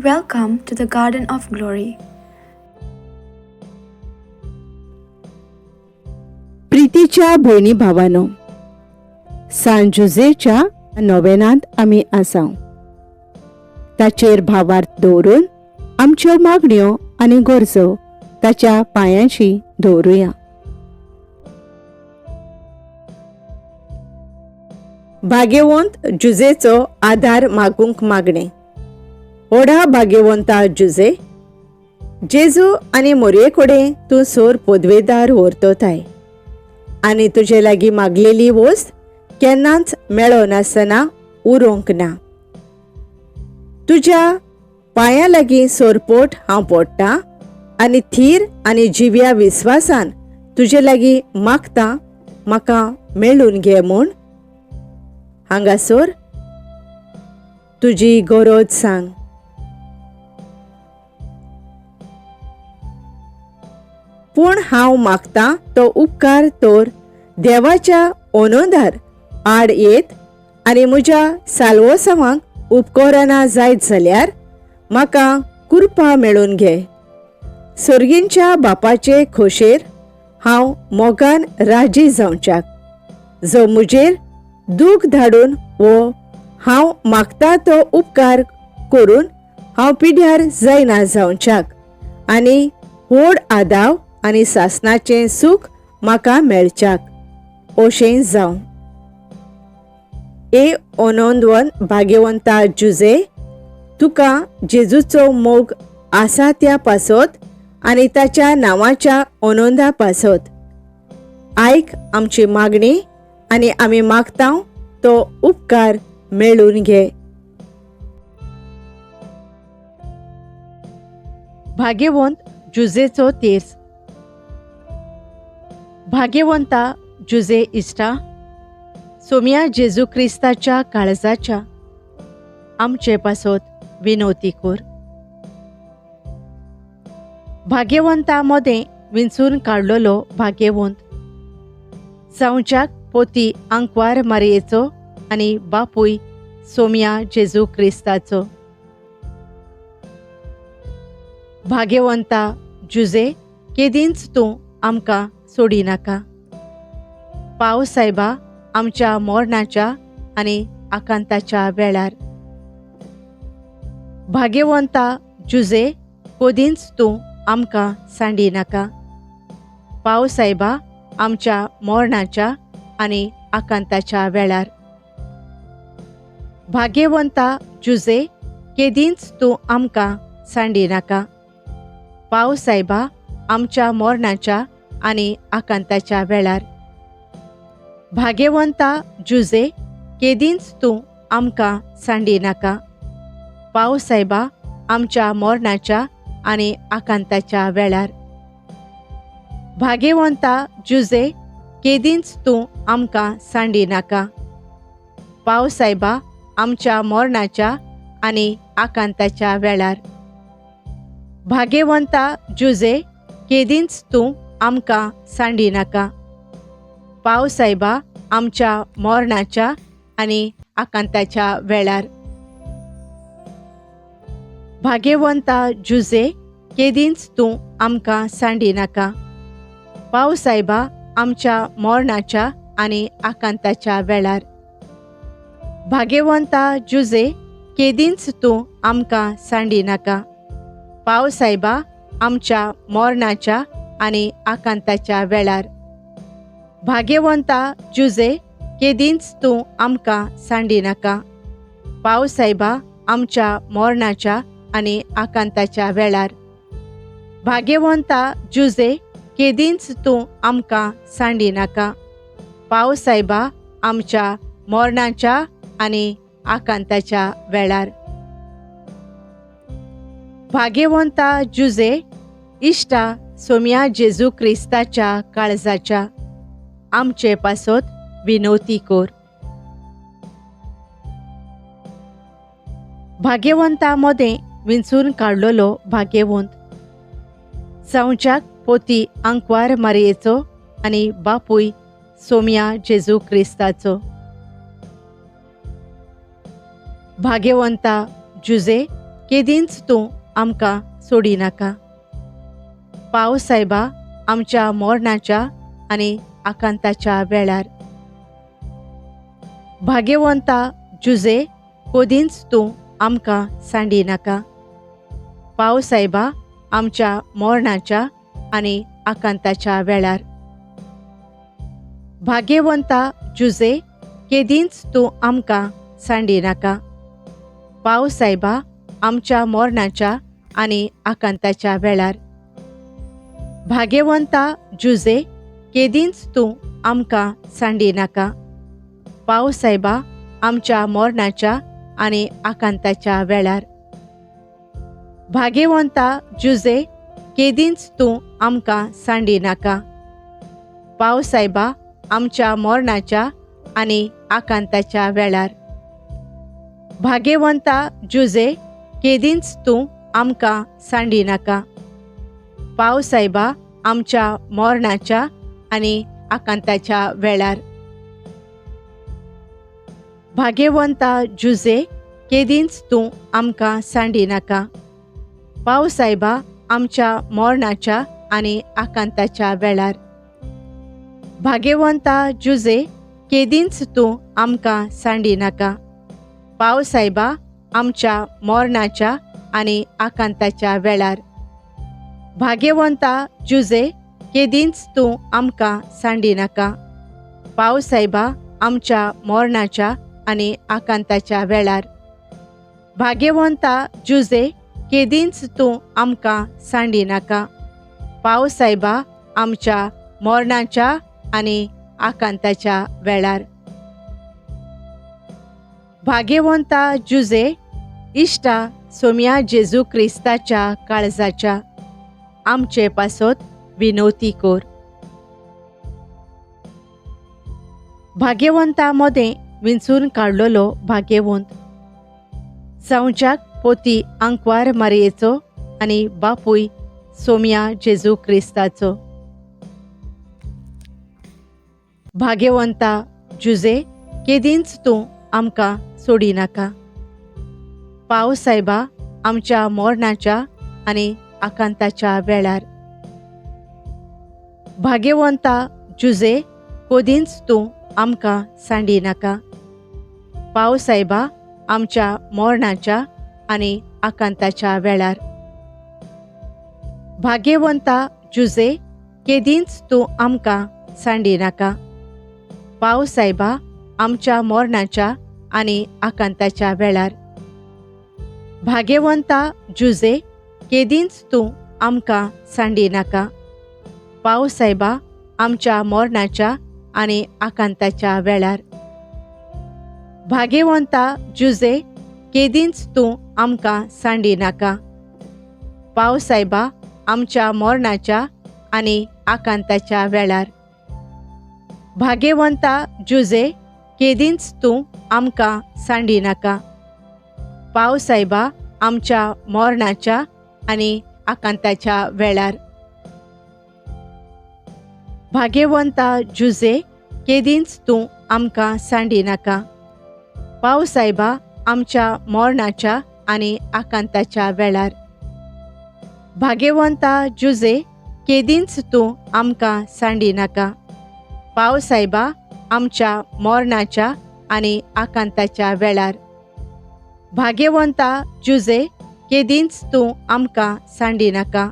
Welcome to the Garden of Glory. प्रीतीच्या भयणी भावानो, San जुजेच्या नोवेनांत आमी आसां. ताचेर भावार्थ दवरून आमच्यो मागण्यो आनी गरजो ताच्या पांयांची दवरुया. भाग्यवंत जुजेचो आदार मागूंक मागणे. ओढा भाग्यवंता जुजे, जेजू आनी मोरये कडेन तूं सोर पोदवेदार व्हरतोताय आनी तुजे लागीं मागलेली वस्त केन्नाच मेळो नासतना उरोंक ना. तुज्या पांयां लागीं सोरपोट हांव पडटां आनी थीर आनी जिव्या विस्वासान तुजे लागीं मागतां म्हाका मेळून घे म्हूण. हांगासर तुजी गरज सांग. पूण हांव मागतां तो उपकार तोर देवाच्या ओनोदार आड येत आनी म्हज्या साल्वोसावांक उपकोरना जायत जाल्यार म्हाका कृपा मेळून घे. सर्गींच्या बापाचे खोशेर हांव मोगान राजी जावच्याक, जो म्हजेर दूख धाडून वो हांव मागतां तो उपकार करून हांव पिड्यार जायना जावच्याक आनी व्हड आदाव आनी सासणाचें सूख म्हाका मेळच्याक. ओशें जावं. ओनोंदवन भाग्यवंता जुजे, तुका जेजूचो मोग आसा त्या पासत आनी ताच्या नांवाच्या ओनोंदा पासत आयक आमची मागणी आनी आमी मागतां तो उपकार मेळून घे. भाग्यवंत जुजेचो तेर्स. भाग्यवंता जुजे इश्टा, सोम्या जेजू क्रिस्ताच्या काळजाच्या आमचे पासत विनवती कोर. भाग्यवंता मोदें विंचून काडलेलो भाग्यवंत जावच्याक पोती आंकवार मारयेचो आनी बापूय सोम्या जेजू क्रिस्ताचो. भाग्यवंता जुजे, केदींच तूं आमकां सोडिनाका. पाव सायबा आमच्या मोरणाच्या आनी आकांताच्या वेळार. भाग्यवंता जुजे, कोदींच तूं आमकां सांडिनाका. पाव सायबा आमच्या मोरणाच्या आनी आकांताच्या वेळार. भाग्यवंता जुजे, केदींच तूं आमकां सांडिनाका. पाव सायबा आमच्या मोरणाच्या आनी आकांताच्या वेळार. भाग्यवंता जुजे, केदींच तूं आमकां सांडिनाका. पाव सायबा आमच्या मोरणाच्या आनी आकांताच्या वेळार. भाग्यवंता जुजे, केदींच तूं आमकां सांडिनाका. पाव सायबा आमच्या मोरणाच्या आनी आकांताच्या वेळार. भाग्यवंता जुजे, केदींच तूं आमकां सांडिनाका. पाव सायबा आमच्या मोरणाच्या आनी आकांताच्या वेळार. भाग्यवंता जुजे, केदींच तूं आमकां सांडिनाका. पाव सायबा आमच्या मोरणाच्या आनी आकांताच्या वेळार. भाग्यवंता जुजे, केदींच तूं आमकां सांडिनाका. पाव सायबा आमच्या मोरणाच्या आनी आकांताच्या वेळार. भाग्यवंता जुजे, केदींच तूं आमकां सांडिनाका. पाव सायबा आमच्या मोरणाच्या आनी आकांताच्या वेळार. भाग्यवंता जुजे, केदींच तूं आमकां सांडिनाका. पाव सायबा आमच्या मोरणाच्या आनी आकांताच्या वेळार. भाग्यवंता जुजे, इश्टा सोम्या जेजू क्रिस्ताच्या काळजाच्या आमचे पासत विनवती कोर. भाग्यवंता मोदें विंचून काडलेलो भाग्यवंत जावच्याक पोती आंकवार मारयेचो आनी बापूय सोम्या जेजू क्रिस्ताचो. भाग्यवंता जुजे, केदींच तूं आमकां सोडिनाका. पाव सायबा आमच्या मरणाच्या आनी आकांताच्या वेळार. भाग्यवंता जुजे कोदींच तूं आमकां सांडिनाका. पाव सायबा आमच्या मरणाच्या आनी आकांताच्या वेळार. भाग्यवंता जुजे केदींच तूं आमकां सांडिनाका. पाव सायबा आमच्या मरणाच्या आनी आकांताच्या वेळार. भाग्यवंता जुजे केदींच तूं आमकां सांडिनाका. पाव सायबा आमच्या मरणाच्या आनी आकांताच्या वेळार. भाग्यवंता जुजे केदींच तूं आमकां सांडिनाका. पाव सायबा आमच्या मरणाच्या आनी आकांताच्या वेळार. भाग्यवंता जुजे केदींच तूं आमकां सांडिनाका. पाव सायबा आमच्या मरणाच्या आनी आकांताच्या वेळार. भाग्यवंता जुजे केदींच तूं आमकां सांडिनाका. पाव सायबा आमच्या मरणाच्या आनी आकांताच्या वेळार. भाग्यवंता जुजे केदींच तूं आमकां सांडिनाका. पाव सायबा आमच्या मरणाच्या आनी आकांताच्या वेळार. भाग्यवंता जुजे केदींच तूं आमकां सांडिनाका. पाव सायबा आमच्या मरणाच्या आनी आकांताच्या वेळार. भाग्यवंता जुजे केदींच तूं आमकां सांडिनाका. पाव सायबा आमच्या मरणाच्या आनी आकांताच्या वेळार. भाग्यवंता जुजे इश्टा सोम्या जेजू क्रिस्ताच्या काळजाच्या आमचे पासत विनवती कोर. भाग्यवंता मदें विंचून काडलेलो भाग्यवंत जावच्याक पोती आंकवार मारयेचो आनी बापूय सोम्या जेजू क्रिस्ताचो. भाग्यवंता जुजे केदींच तूं आमकां सोडिनाका. पाव सायबा आमच्या मरणाच्या आनी आकांताच्या वेळार. भाग्यवंता जुजे कोदींच तूं आमकां सांडिनाका. पाव सायबा आमच्या मरणाच्या आनी आकांताच्या वेळार. भाग्यवंता जुजे केदींच तूं आमकां सांडिनाका. पाव सायबा आमच्या मरणाच्या आनी आकांताच्या वेळार. भाग्यवंता जुजे केदींच तूं आमकां सांडिनाका. पाव सायबा आमच्या मरणाच्या आनी आकांताच्या वेळार. भाग्यवंता जुजे केदींच तूं आमकां सांडिनाका. पाव सायबा आमच्या मरणाच्या आनी आकांताच्या वेळार. भाग्यवंता जुजे केदींच तूं आमकां सांडिनाका. पाव सायबा आमच्या मरणाच्या आनी आकांताच्या वेळार. भाग्यवंता जुजे केदींच तूं आमकां सांडिनाका. पाव सायबा आमच्या मरणाच्या आनी आकांताच्या वेळार. भाग्यवंता जुजे केदींच तूं आमकां सांडिनाका. पाव सायबा आमच्या मरणाच्या आनी आकांताच्या वेळार. भाग्यवंता जुजे केदींच तूं आमकां सांडिनाका.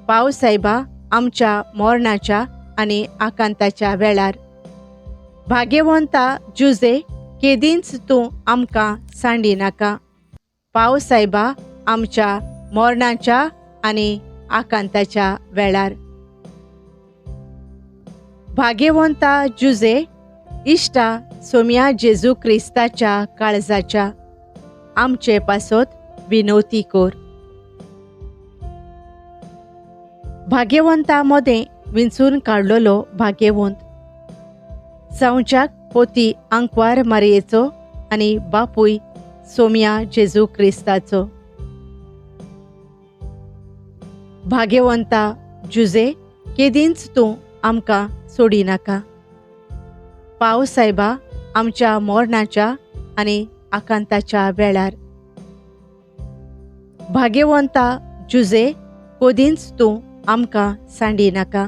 पाव सायबा आमच्या मरणाच्या आनी आकांताच्या वेळार. भाग्यवंता जुजे केदींच तूं आमकां सांडिनाका. पाव सायबा आमच्या मरणाच्या आनी आकांताच्या वेळार. भाग्यवंता जुजे इश्टा सोम्या जेजू क्रिस्ताच्या काळजाच्या आमचे पासत विनवती कोर. भाग्यवंता मदें विंचून काडलेलो भाग्यवंत जावच्याक पोती आंकवार मारयेचो आनी बापूय सोम्या जेजू क्रिस्ताचो. भाग्यवंता जुजे केदींच तूं आमकां सोडिनाका. पाव सायबा आमच्या मरणाच्या आनी आकांताच्या वेळार. भाग्यवंता जुजे कोदींच तूं आमकां सांडिनाका.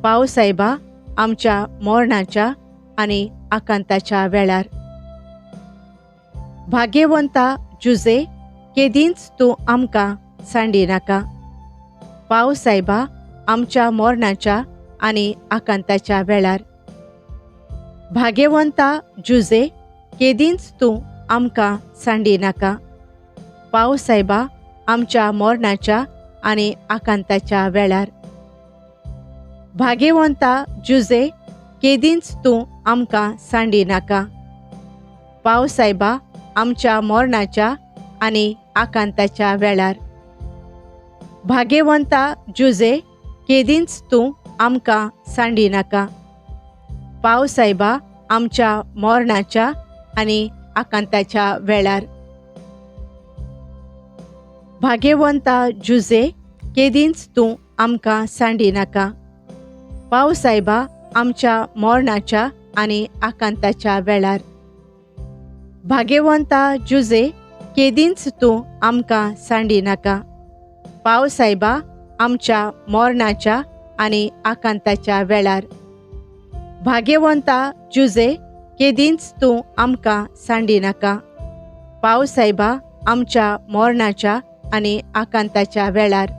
पाव सायबा आमच्या मरणाच्या आनी आकांताच्या वेळार. भाग्यवंता जुजे केदींच तूं आमकां सांडिनाका. पाव सायबा आमच्या मरणाच्या आनी आकांताच्या वेळार. भाग्यवंता जुजे केदींच तूं आमकां सांडिनाका. पाव सायबा आमच्या मरणाच्या आनी आकांताच्या वेळार. भाग्यवंता जुजे केदींच तूं आमकां सांडिनाका. पाव सायबा आमच्या मरणाच्या आनी आकांताच्या वेळार. भाग्यवंता जुजे केदींच तूं आमकां सांडिनाका. पाव सायबा आमच्या मरणाच्या आनी आकांताच्या वेळार. भाग्यवंता जुजे केदींच तूं आमकां सांडिनाका. पाव सायबा आमच्या मरणाच्या आनी आकांताच्या वेळार. भाग्यवंता जुजे केदींच तूं आमकां सांडिनाका. पाव सायबा आमच्या मरणाच्या आनी आकांताच्या वेळार. भाग्यवंता जुजे केदींच तूं आमकां सांडिनाका. पाव सायबा आमच्या मरणाच्या आनी आकांताच्या वेळार.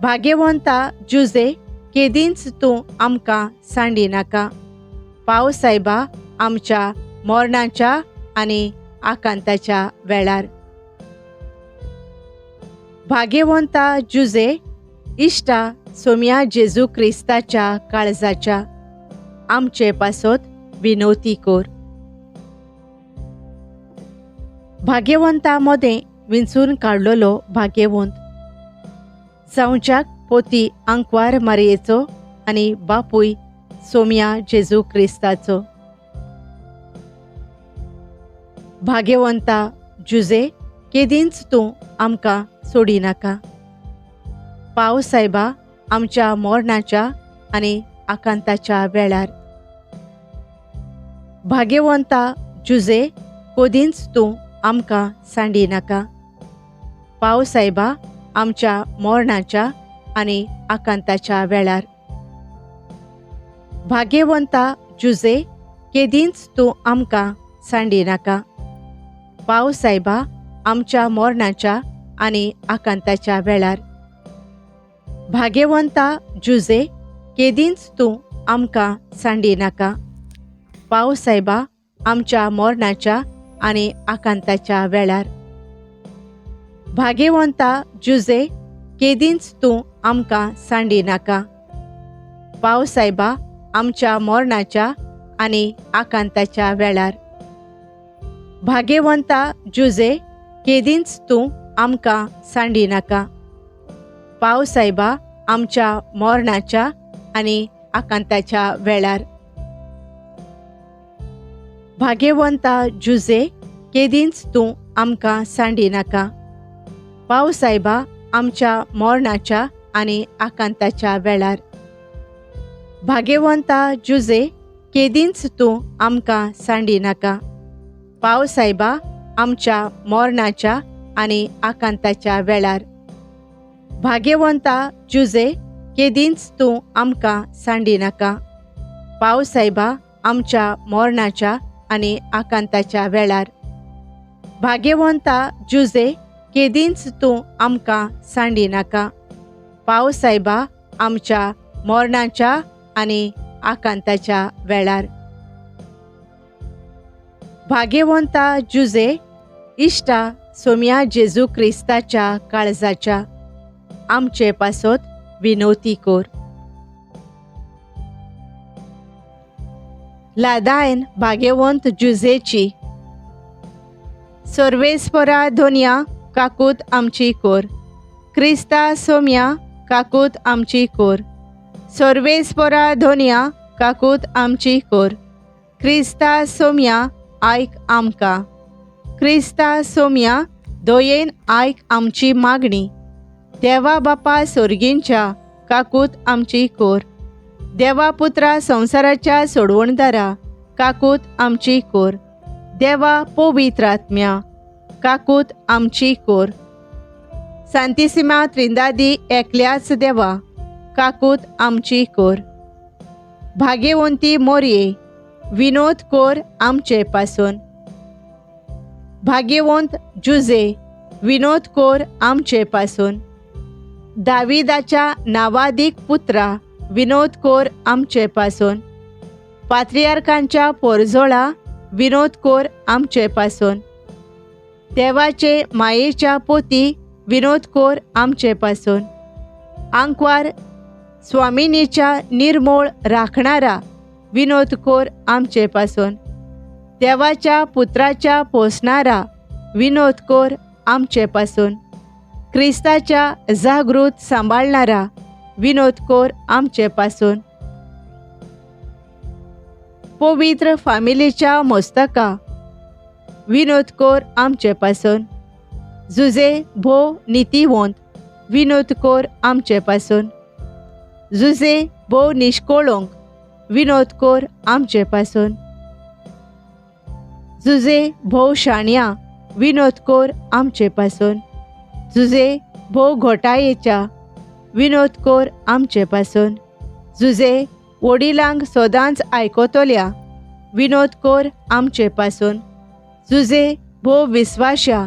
भाग्यवंता जुजे केदींच तूं आमकां सांडिनाका. पाव सायबा आमच्या मरणाच्या आनी आकांताच्या वेळार. भाग्यवंता जुजे इश्टा सोम्या जेजू क्रिस्ताच्या काळजाच्या आमचे पासत विनवती कोर. भाग्यवंता मदें विंचून काडलेलो भाग्यवंत जावच्याक पोती आंकवार मारयेचो आनी बापूय सोम्या जेजू क्रिस्ताचो. भाग्यवंता जुजे केदींच तूं आमकां सोडिनाका. पाव सायबा आमच्या मरणाच्या आनी आकांताच्या वेळार. भाग्यवंता जुजे कोदींच तूं आमकां सांडिनाका. पाव सायबा आमच्या मरणाच्या आनी आकांताच्या वेळार. भाग्यवंता जुजे केदींच तूं आमकां सांडिनाका. पाव सायबा आमच्या मरणाच्या आनी आकांताच्या वेळार. भाग्यवंता जुजे केदींच तूं आमकां सांडिनाका. पाव सायबा आमच्या मरणाच्या आनी आकांताच्या वेळार. भाग्यवंता जुजे केदींच तूं आमकां सांडिनाका. पाव सायबा आमच्या मरणाच्या आनी आकांताच्या वेळार. भाग्यवंता जुजे केदींच तूं आमकां सांडिनाका. पाव सायबा आमच्या मरणाच्या आनी आकांताच्या वेळार. भाग्यवंता जुजे केदींच तूं आमकां सांडिनाका. पाव सायबा आमच्या मरणाच्या आनी आकांताच्या वेळार. भाग्यवंता जुजे केदींच तूं आमकां सांडिनाका. पाव सायबा आमच्या मरणाच्या आनी आकांताच्या वेळार. भाग्यवंता जुजे केदींच तूं आमकां सांडिनाका. पाव सायबा आमच्या मरणाच्या आनी आकांताच्या वेळार. भाग्यवंता जुजे केदींच तूं आमकां सांडिनाका. पाव सायबा आमच्या मरणाच्या आनी आकांताच्या वेळार. भाग्यवंता जुजे इश्टा सोम्या जेजू क्रिस्ताच्या काळजाच्या आमचे पासत विनवती कोर. लादायन भाग्यवंत जुजेची. सर्वेस्परा धोनिया काकूत आमची कोर. क्रिस्ता सोम्या काकूत आमची कोर. सर्वेस्परा धोनिया काकूत आमची कोर. क्रिस्ता सोम्या आयक आमकां. क्रिस्ता सोम्या दोयेन आयक आमची मागणी. देवा बापा सोर्गींच्या काकूत आमची कोर. देवा पुत्रा संवसाराच्या सोडवणदारा काकूत आमची कोर. देवा पवित्र आत्म्या काकूत आमची कोर. सांतिसिमा त्रिंदादी एकल्याच देवा, काकूत आमची कोर. भाग्यवंती मोरये, विनोद कोर आमचे पासून. भाग्यवंत जुजे, विनोद कोर आमचे पासून. दाविदाच्या नावादीक पुत्रा, विनोद कोर आमचे पासून. पात्रियार्कांच्या पोरजोळा, विनोद कोर आमचे पासून. देवाचे मायेच्या पोती, विनोद कोर आमचे पासून. आंकवार स्वामिनीच्या निर्मोळ राखणारा, विनोद कोर आमचे पासून. देवाच्या पुत्राच्या पोसणारा, विनोद कोर आमचे पासून. ख्रिस्ताच्या जागृत सांभाळणारा, विनोद कोर आमचे पासून. पवित्र फामिलीच्या मस्तका, विनोद कोर आमचे पासून. जुजे भो नितीवंत, विनोद कोर आमचे पासून. जुजे भो निष्कोळंक, विनोद कोर आमचे पासून. जुजे भो शाण्या, विनोद कोर आमचे पासून. जुजे भो घोटाळेच्या, विनोद कोर आमचे पासून. जुजे वडिलांक सदांच आयकोतल्या, विनोद कोर आमचे पासून. जुजे भो विस्वाशा,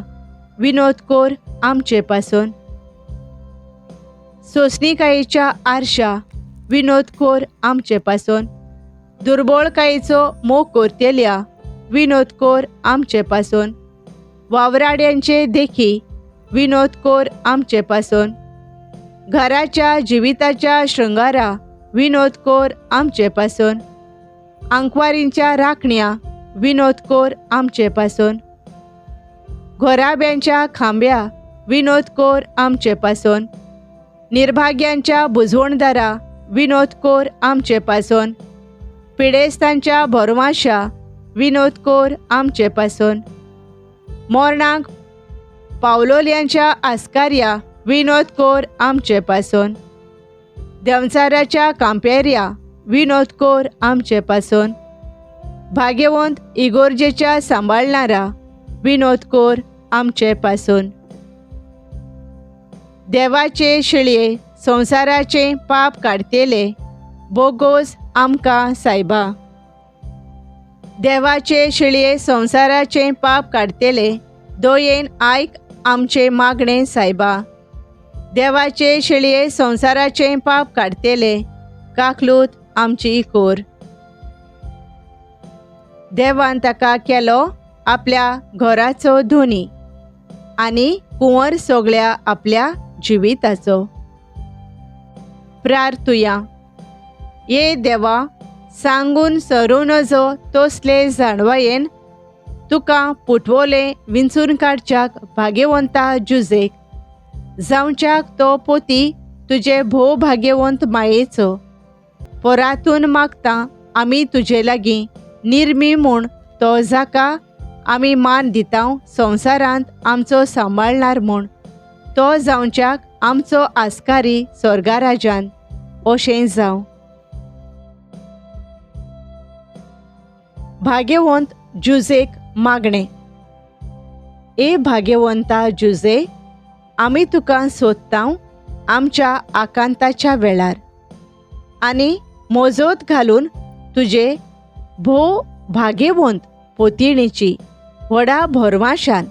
विनोद कोर आमचे पासून. सोसणीकायेच्या आरशा, विनोद कोर आमचे पासून. दुर्बळकायेचो मोग करतेल्या, विनोद कोर आमचे पासून. वावराड्यांचे देखी, विनोद कोर आमचे पासून. घराच्या जिविताच्या शृंगारा, विनोद कोर आमचे पासून. आंकवारींच्या राखण्या, विनोद कोर आमचे पासून. घोराब्यांच्या खांब्या, विनोद कोर आमचे पासून. निर्भाग्यांच्या बुजवणदारा, विनोद कोर आमचे पासून. पिडेस्तांच्या भरमाशा, विनोद कोर आमचे पासून. मोरणांक पावलोल्यांच्या आस्कार्या, विनोद कोर आमचे पासून. देंवचाराच्या कांपेऱ्या, विनोद कोर आमचे पासून. भाग्यवंत इगोर्जेच्या सांभाळणारा, विनोद कोर आमचे पासून. देवाचे शिळये संसाराचे पाप काडतेले, बोगोस आमकां सायबा. देवाचे शिळये संसाराचे पाप काडतेले, दोयेन आयक आमचे मागणे सायबा. देवाचे शिळये संसाराचे पाप काडतेले, काकलूत आमची कोर. देवान ताका केलो आपल्या घराचो धोनी आनी कुंवर सगळ्या आपल्या जिविताचो. प्रार्थुया. ये देवा, सांगून सरू नजो तसले जाणवायेन तुका पुटवोले विंचून काडच्याक भाग्यवंता जुजेक. जावच्याक तो पोती तुजे भोव भाग्यवंत मायेचो. पोरातून मागता आमी तुजे लागीं निर्मी म्हूण तो जाका आमी मान दितांव संवसारांत आमचो सांबाळणार म्हूण. तो जावच्याक आमचो आस्कारी स्वर्गाराजान. अशें जावं. भाग्यवंत जुजेक मागणें. ए भाग्यवंता जुजे, आमी तुका सोदतांव आमच्या आकांताच्या वेळार आनी मोजोत घालून तुजे भोव भाग्यवंत पोतिणीची व्हडा भरमाशान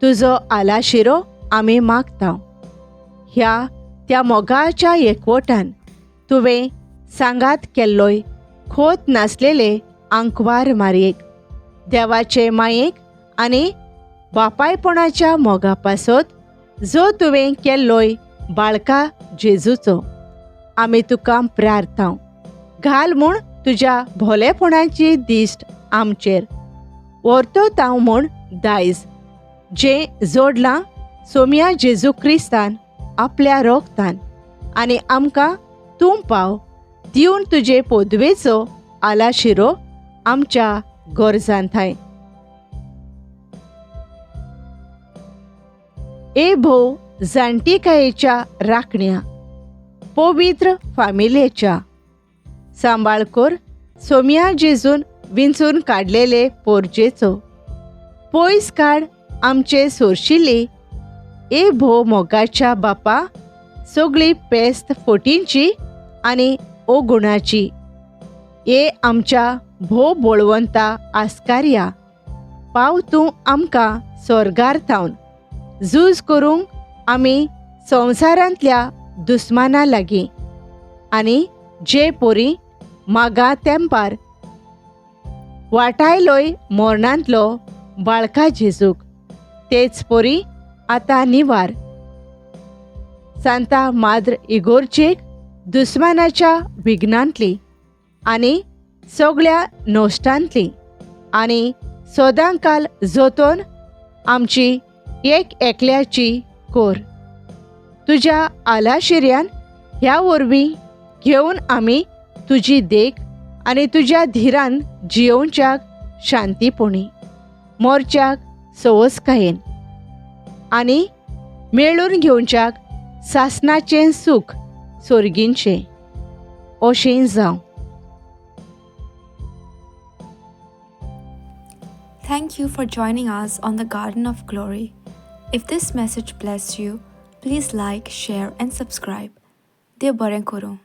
तुजो आलाशिरो आमी मागतांव. ह्या त्या मोगाच्या एकवटान तुवें सांगात केल्लोय खोत नासलेले आंकवार मारयेक, देवाचे मायेक आनी बापायपणाच्या मोगा पासत जो तुवें केल्लोय बाळका जेजूचो आमी तुका प्रार्थांव. घाल म्हूण तुज्या भोलेपणाची दिश्ट आमचेर. वर्तोतांव म्हूण दायज जें जोडलां सोम्या जेजू क्रिस्तान आपल्या रोगतान आनी आमकां तूं पाव दिवन तुजे पोदवेचो आलाशिरो आमच्या गोरजांथाय. ए भोव जाणटीकायेच्या राखण्या, पवित्र फामिलेच्या सांबाळ कोर सोम्या जेजून विंचून काडलेले पोरजेचो. पयस काड आमचे सोरशिल्ली ए भो मोगाच्या बापा, सगळी पेस्त फोटींची आनी ओगुणाची. ए आमच्या भो बोळवंता आस्कार्या, पाव तूं आमकां स्वर्गार थावन. झूज करूंक आमी संवसारांतल्या दुस्माना लागीं, आनी जे पोरी मागा तेंपार वाटायलोय मोरणांतलो बाळका जेजूक, तेच पोरी आतां निवार. सांता माद्र इगोर्जेक दुस्मानाच्या विघ्नांतली आनी सगळ्या नोश्टांतली आनी सोदांकाल जोतोन आमची एक एकल्याची कोर. तुज्या आलाशिऱ्यान ह्या वरवीं घेवन आमी तुजी देख आनी तुज्या धिरान जियोवच्याक शांतीपोणी, मोरच्याक सवस्कायेन आनी मेळून घेवच्याक सासणाचें सूख सोर्गींचें. अशें जावं. Thank you for joining us on the Garden of Glory. If this message blessed you, please like, share, and subscribe. Dear Baren Koro.